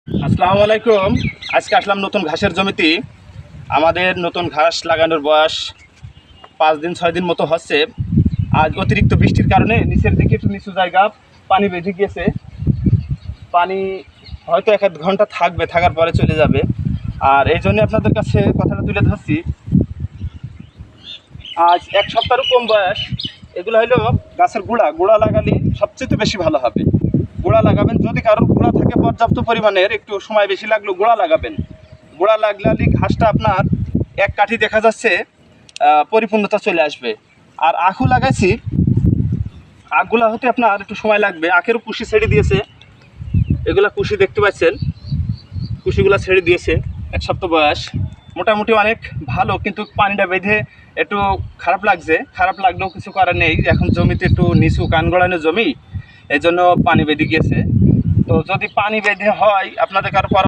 আসসালামু আলাইকুম। আজকে আসলাম নতুন ঘাসের জমিতে। আমাদের নতুন ঘাস লাগানোর বয়স 5 দিন 6 দিন মতো হচ্ছে। আজ অতিরিক্ত বৃষ্টির কারণে নিচের দিকে একটু নিচু জায়গা পানি বেঁধে গিয়েছে। পানি হয়তো 1-1 ঘন্টা থাকবে, থাকার পরে চলে যাবে। আর এই জন্য আপনাদের কাছে কথাটা তুলে ধরছি। আজ 1 সপ্তাহেরও কম বয়স। এগুলো হলো গাছের গুঁড়া লাগালে সবচেয়ে বেশি ভালো হবে। গুঁড়া লাগাবেন, যদি কারোর গুঁড়া থাকে পর্যাপ্ত পরিমাণের, একটু সময় বেশি লাগলেও গুঁড়া লাগাবেন। গুঁড়া লাগলে ঘাসটা আপনার এক কাঠি দেখা যাচ্ছে পরিপূর্ণতা চলে আসবে। আর আখও লাগাইছি, আখগুলা হতে আপনার একটু সময় লাগবে। আখেরও কুশি ছেড়ে দিয়েছে, এগুলা কুশি দেখতে পাচ্ছেন, কুশিগুলা ছেড়ে দিয়েছে। 1 সপ্তাহ বয়স, মোটামুটি অনেক ভালো। কিন্তু পানিটা বেঁধে একটু খারাপ লাগছে। খারাপ লাগলেও কিছু করার নেই, এখন জমিতে একটু নিচু কান গড়ানো জমি, এই জন্য পানি বেঁধে গিয়েছে। তো যদি পানি বেঁধে হয় আপনাদের কারো